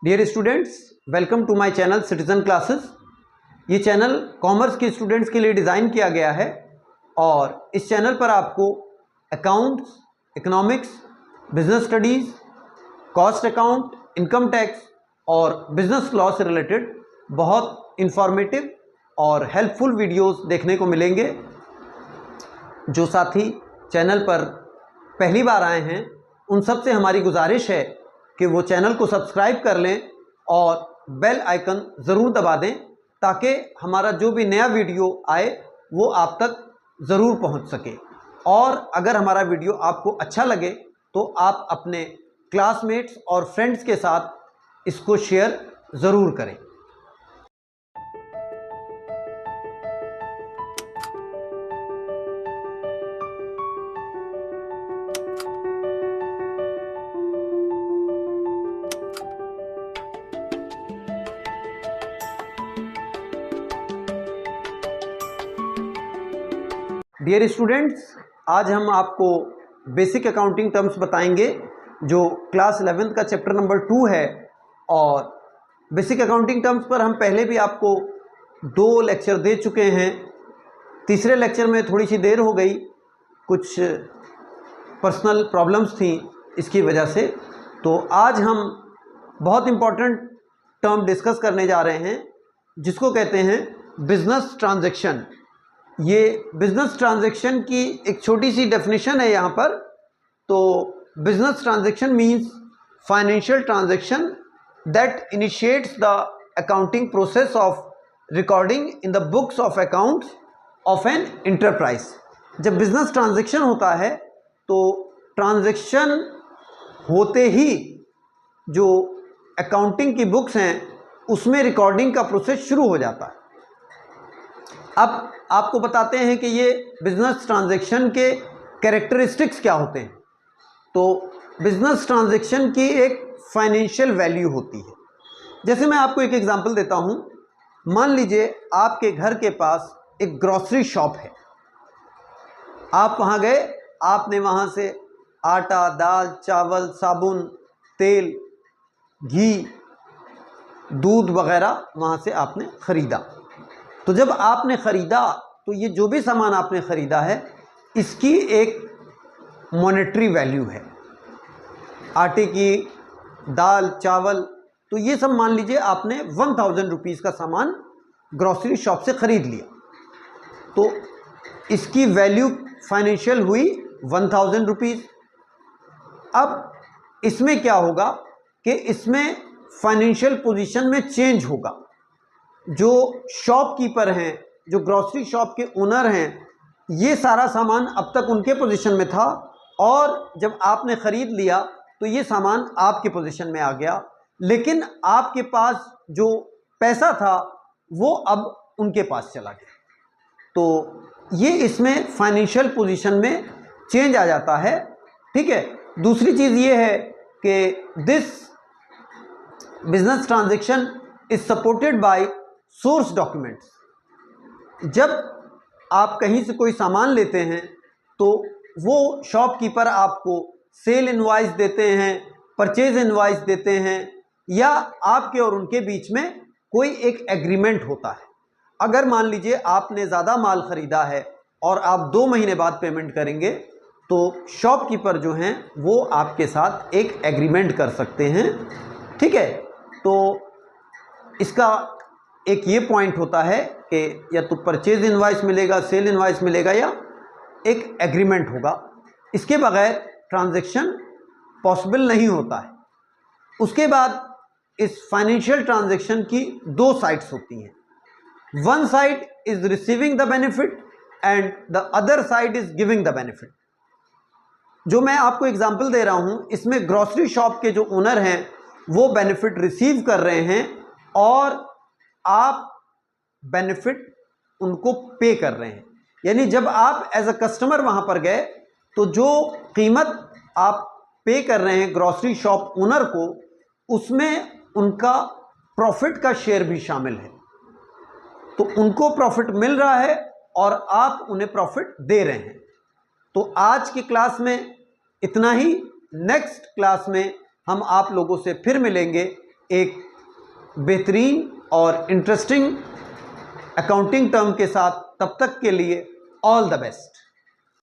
Dear students, welcome to my channel citizen classes. ये channel commerce के students के लिए डिज़ाइन किया गया है और इस चैनल पर आपको accounts, economics, business studies, cost account, income tax और बिजनेस लॉ से रिलेटेड बहुत इंफॉर्मेटिव और हेल्पफुल वीडियोस देखने को मिलेंगे। जो साथी चैनल पर पहली बार आए हैं उन सब से हमारी गुजारिश है कि वो चैनल को सब्सक्राइब कर लें और बेल आइकन ज़रूर दबा दें ताकि हमारा जो भी नया वीडियो आए वो आप तक ज़रूर पहुंच सके। और अगर हमारा वीडियो आपको अच्छा लगे तो आप अपने क्लासमेट्स और फ्रेंड्स के साथ इसको शेयर ज़रूर करें। डियर स्टूडेंट्स, आज हम आपको बेसिक अकाउंटिंग टर्म्स बताएंगे जो क्लास 11th का चैप्टर नंबर 2 है। और बेसिक अकाउंटिंग टर्म्स पर हम पहले भी आपको 2 लेक्चर दे चुके हैं। तीसरे लेक्चर में थोड़ी सी देर हो गई, कुछ पर्सनल प्रॉब्लम्स थी, इसकी वजह से। तो आज हम बहुत इम्पॉर्टेंट टर्म डिस्कस करने जा रहे हैं जिसको कहते हैं बिजनेस ट्रांजैक्शन। ये बिजनेस ट्रांजैक्शन की एक छोटी सी डेफिनेशन है यहाँ पर। तो business transaction means financial transaction that initiates the accounting process of recording in the books of accounts of an enterprise. जब बिजनेस ट्रांजैक्शन होता है तो ट्रांजैक्शन होते ही जो अकाउंटिंग की बुक्स हैं उसमें रिकॉर्डिंग का प्रोसेस शुरू हो जाता है। अब आपको बताते हैं कि ये बिजनेस ट्रांजैक्शन के कैरेक्टरिस्टिक्स क्या होते हैं। तो बिजनेस ट्रांजैक्शन की एक फाइनेंशियल वैल्यू होती है। जैसे मैं आपको एक एग्जांपल देता हूँ। मान लीजिए आपके घर के पास एक ग्रॉसरी शॉप है। आप वहाँ गए, आपने वहाँ से आटा, दाल, चावल, साबुन, तेल, घी, दूध वगैरह वहाँ से आपने ख़रीदा। तो जब आपने ख़रीदा तो ये जो भी सामान आपने ख़रीदा है इसकी एक मॉनेटरी वैल्यू है। आटे की, दाल, चावल, तो ये सब मान लीजिए आपने 1000 रुपीज़ का सामान ग्रॉसरी शॉप से ख़रीद लिया। तो इसकी वैल्यू फाइनेंशियल हुई 1000 रुपीज़। अब इसमें क्या होगा कि इसमें फाइनेंशियल पोजीशन में चेंज होगा। जो शॉपकीपर हैं, जो ग्रॉसरी शॉप के ओनर हैं, ये सारा सामान अब तक उनके पोजीशन में था और जब आपने ख़रीद लिया तो ये सामान आपके पोजीशन में आ गया। लेकिन आपके पास जो पैसा था वो अब उनके पास चला गया। तो ये इसमें फाइनेंशियल पोजीशन में चेंज आ जाता है। ठीक है। दूसरी चीज़ ये है कि this business transaction is supported by source documents. जब आप कहीं से कोई सामान लेते हैं तो वो शॉपकीपर आपको सेल इनवॉइस देते हैं, परचेज इनवॉइस देते हैं, या आपके और उनके बीच में कोई एक एग्रीमेंट होता है। अगर मान लीजिए आपने ज़्यादा माल ख़रीदा है और आप 2 महीने बाद पेमेंट करेंगे तो शॉपकीपर जो हैं वो आपके साथ एक एग्रीमेंट कर सकते हैं। ठीक है। तो इसका एक ये पॉइंट होता है कि या तो परचेज इनवॉइस मिलेगा, सेल इनवॉइस मिलेगा, या एक एग्रीमेंट होगा। इसके बगैर ट्रांजैक्शन पॉसिबल नहीं होता है। उसके बाद इस फाइनेंशियल ट्रांजैक्शन की 2 साइड्स होती हैं। One side is receiving the benefit and the other side is giving the benefit. जो मैं आपको एग्जांपल दे रहा हूँ इसमें ग्रॉसरी शॉप के जो ओनर हैं वो बेनिफिट रिसीव कर रहे हैं और आप बेनिफिट उनको पे कर रहे हैं। यानी जब आप एज अ कस्टमर वहां पर गए तो जो कीमत आप पे कर रहे हैं ग्रॉसरी शॉप ओनर को, उसमें उनका प्रॉफिट का शेयर भी शामिल है। तो उनको प्रॉफिट मिल रहा है और आप उन्हें प्रॉफिट दे रहे हैं। तो आज की क्लास में इतना ही। नेक्स्ट क्लास में हम आप लोगों से फिर मिलेंगे। एक बेहतरीन और इंटरेस्टिंग अकाउंटिंग टर्म के साथ। तब तक के लिए ऑल द बेस्ट।